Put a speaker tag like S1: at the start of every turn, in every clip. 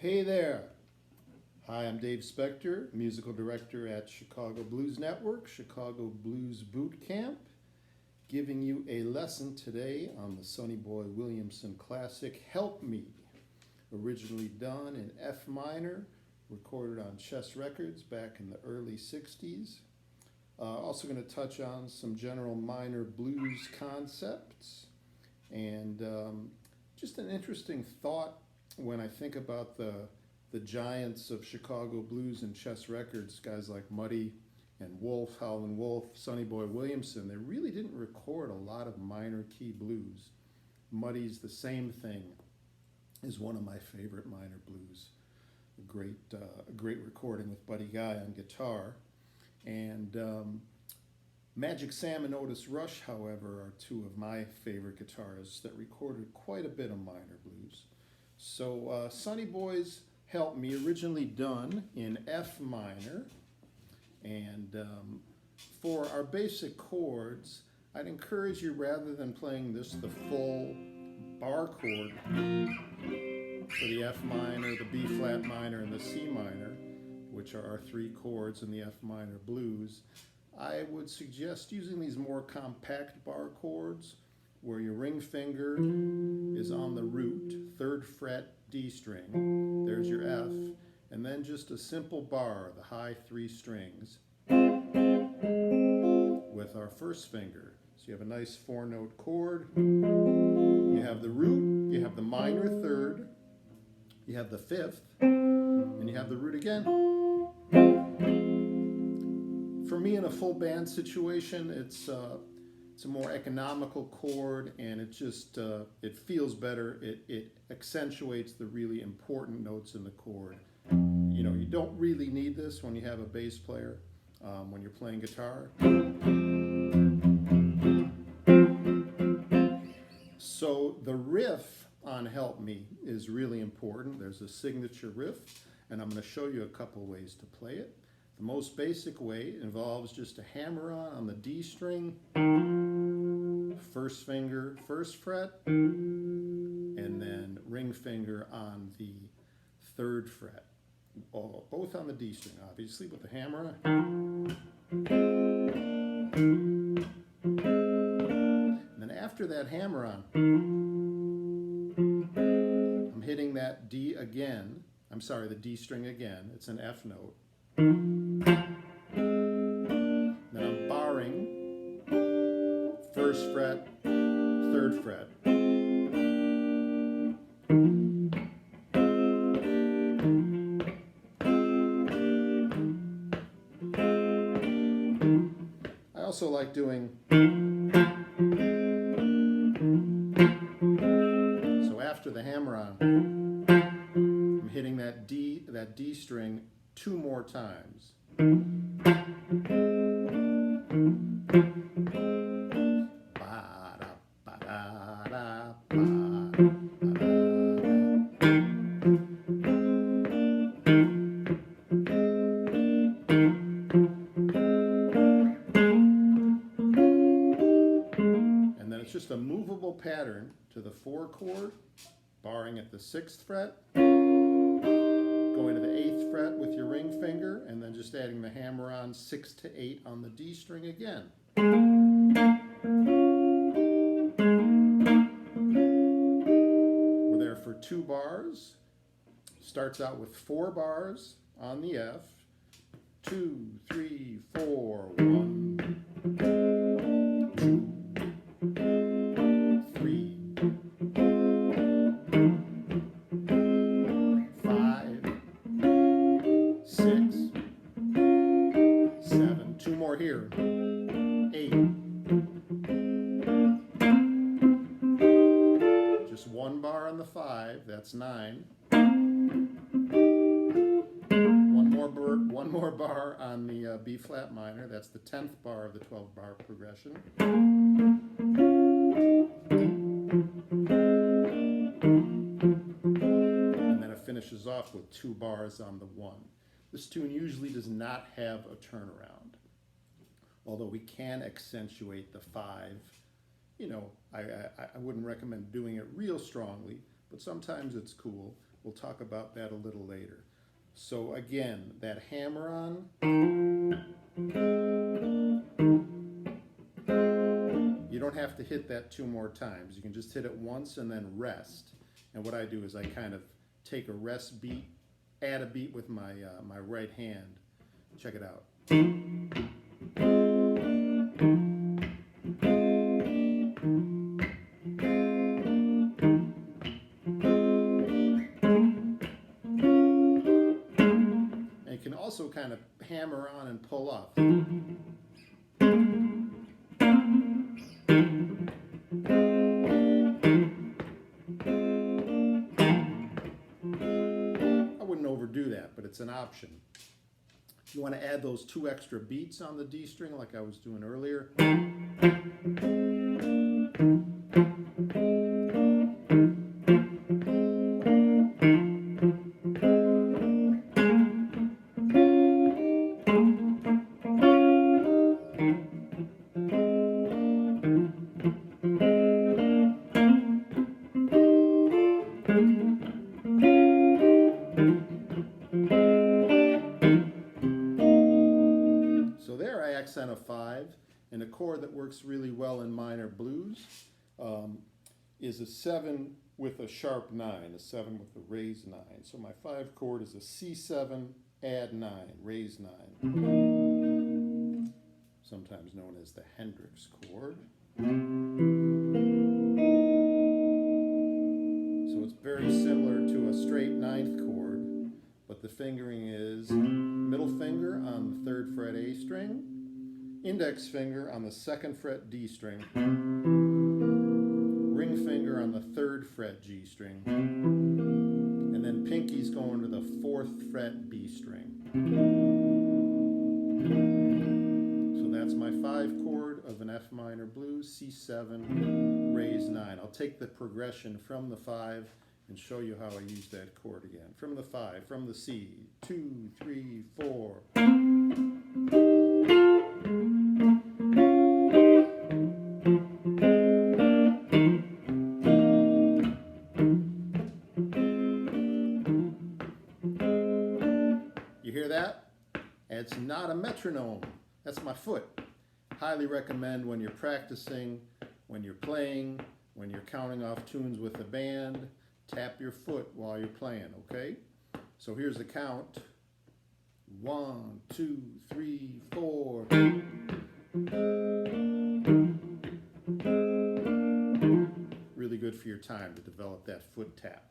S1: Hey there. Hi, I'm Dave Specter, musical director at Chicago Blues Network, Chicago Blues Boot Camp, giving you a lesson today on the Sonny Boy Williamson classic, Help Me, originally done in F minor, recorded on Chess Records back in the early 60s. Also going to touch on some general minor blues concepts and just an interesting thought when I think about the giants of Chicago blues and Chess Records, guys like Muddy and Wolf, Howlin' Wolf, Sonny Boy Williamson. They really didn't record a lot of minor key blues. Muddy's the same thing, is one of my favorite minor blues. A great recording with Buddy Guy on guitar. And Magic Sam and Otis Rush, however, are two of my favorite guitarists that recorded quite a bit of minor blues. So Sonny Boy's Help Me, originally done in F minor. And for our basic chords, I'd encourage you, rather than playing the full bar chord for the F minor, the B flat minor, and the C minor, which are our three chords in the F minor blues, I would suggest using these more compact bar chords where your ring finger is on the root, 3rd fret D string, there's your F, and then just a simple bar, the high 3 strings, with our first finger. So you have a nice 4-note chord, you have the root, you have the minor 3rd, you have the 5th, and you have the root again. For me, in a full band situation, it's a more economical chord, and it just it feels better. It accentuates the really important notes in the chord. You know, you don't really need this when you have a bass player, when you're playing guitar. So the riff on Help Me is really important. There's a signature riff, and I'm going to show you a couple ways to play it. The most basic way involves just a hammer-on the D string, first finger, 1st fret, and then ring finger on the 3rd fret. Both on the D string, obviously, with the hammer on. And then after that hammer-on, I'm hitting that D again. I'm sorry, the D string again. It's an F note. Then I'm barring 1st fret, 3rd fret. I also like doing, so after the hammer-on, I'm hitting that D string 2 more times. And then it's just a movable pattern to the 4 chord, barring at the 6th fret, going to the 8th fret with your ring finger, and then just adding the hammer on 6 to 8 on the D string again. We're there for 2 bars. Starts out with 4 bars on the F. 2, 3, 4, 1, 2, 3, 5, 6, 7, 2 more here, 8, just 1 bar on the 5, that's 9, one more bar on the B flat minor, that's the 10th bar of the 12 bar progression. And then it finishes off with 2 bars on the 1. This tune usually does not have a turnaround, although we can accentuate the 5. You know, I wouldn't recommend doing it real strongly, but sometimes it's cool. We'll talk about that a little later. So again, that hammer on, you don't have to hit that 2 more times. You can just hit it once and then rest. And what I do is I kind of take a rest beat, add a beat with my, my right hand. Check it out. And you can also kind of hammer on and pull off. Overdo that, but it's an option. You want to add those 2 extra beats on the D string like I was doing earlier. Accent a 5, and a chord that works really well in minor blues is a 7 with a sharp 9, a 7 with a raised 9. So my 5 chord is a C7, add 9, raised 9, sometimes known as the Hendrix chord. So it's very similar to a straight 9th chord, but the fingering is middle finger on the 3rd fret A string, index finger on the 2nd fret D string, ring finger on the 3rd fret G string, and then pinky's going to the 4th fret B string. So that's my 5 chord of an F minor blues, C7, raised 9. I'll take the progression from the 5 and show you how I use that chord again. From the 5, from the C, 2, 3, 4. You hear that? It's not a metronome. That's my foot. Highly recommend when you're practicing, when you're playing, when you're counting off tunes with the band, tap your foot while you're playing, okay? So here's the count. 1, 2, 3, 4. Really good for your time to develop that foot tap.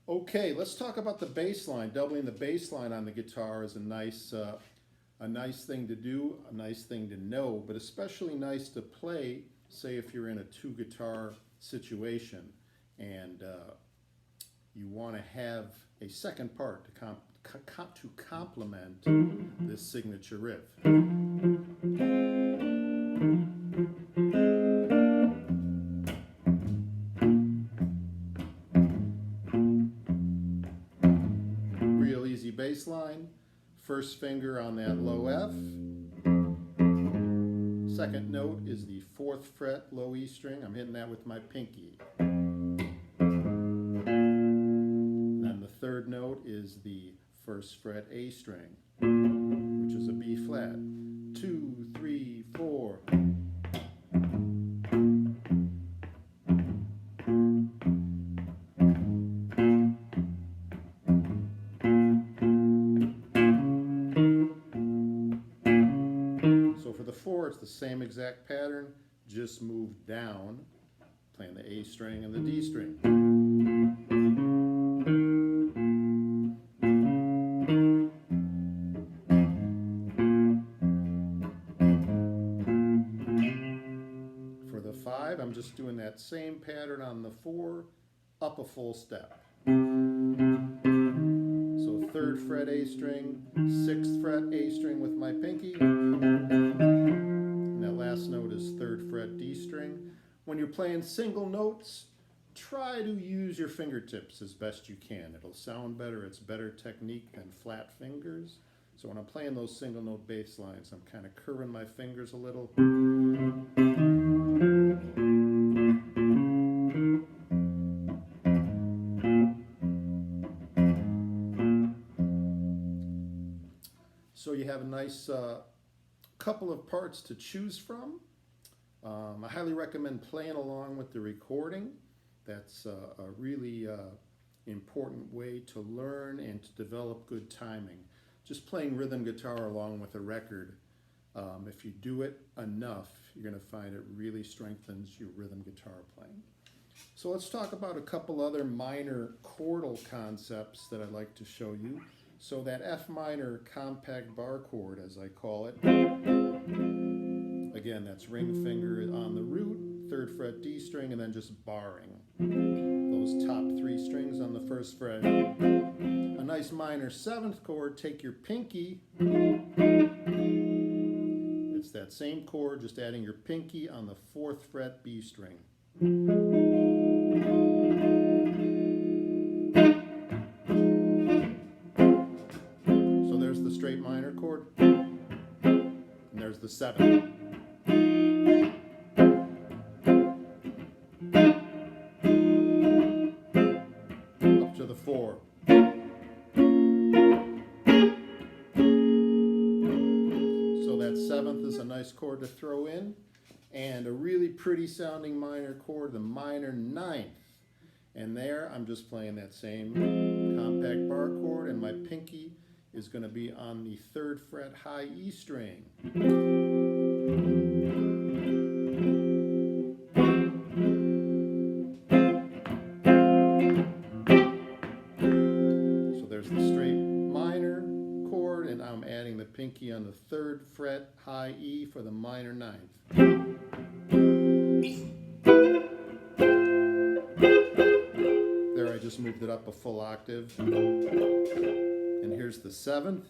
S1: Okay, let's talk about the bass line. Doubling the bass line on the guitar is a nice thing to do, a nice thing to know, but especially nice to play, say if you're in a 2-guitar situation and you want to have a second part to complement this signature riff. Real easy bass line. First finger on that low F. Second note is the 4th fret low E string. I'm hitting that with my pinky. Then the 3rd note is the 1st fret A string, which is a B flat. 2, 3, 4. It's the same exact pattern, just move down, playing the A string and the D string. For the 5, I'm just doing that same pattern on the 4, up a full step. So 3rd fret A string, 6th fret A string with my pinky. That last note is 3rd fret D string. When you're playing single notes, try to use your fingertips as best you can. It'll sound better. It's better technique than flat fingers. So when I'm playing those single note bass lines, I'm kind of curving my fingers a little. So you have a nice couple of parts to choose from. I highly recommend playing along with the recording. That's a really important way to learn and to develop good timing. Just playing rhythm guitar along with a record, if you do it enough, you're going to find it really strengthens your rhythm guitar playing. So let's talk about a couple other minor chordal concepts that I'd like to show you. So that F minor compact bar chord, as I call it, again, that's ring finger on the root, 3rd fret D string, and then just barring those top 3 strings on the 1st fret. A nice minor 7th chord, take your pinky, it's that same chord, just adding your pinky on the 4th fret B string. So there's the straight minor chord, and there's the 7th. Up to the 4. So that 7th is a nice chord to throw in. And a really pretty sounding minor chord, the minor 9th. And there I'm just playing that same compact bar chord, and my pinky is going to be on the 3rd fret high E string. So there's the straight minor chord, and I'm adding the pinky on the 3rd fret high E for the minor 9th. There I just moved it up a full octave. And here's the 7th.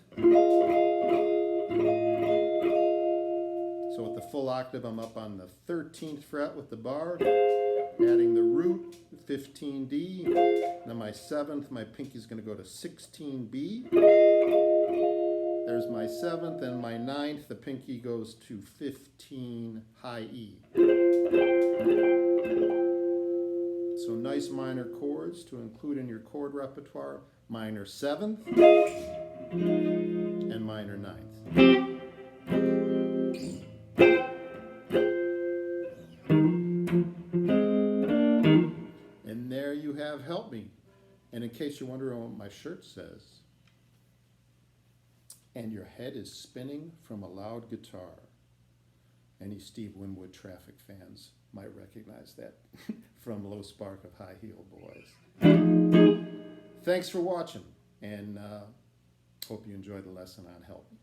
S1: So with the full octave, I'm up on the 13th fret with the bar, adding the root, 15D. Now my 7th, my pinky's going to go to 16B. There's my 7th, and my 9th, the pinky goes to 15 high E. So nice minor chords to include in your chord repertoire: minor 7th and minor 9th. And there you have Help Me. And in case you're wondering what my shirt says, and your head is spinning from a loud guitar. Any Steve Winwood Traffic fans might recognize that from Low Spark of High Heel Boys. Thanks for watching, and hope you enjoyed the lesson on Help Me.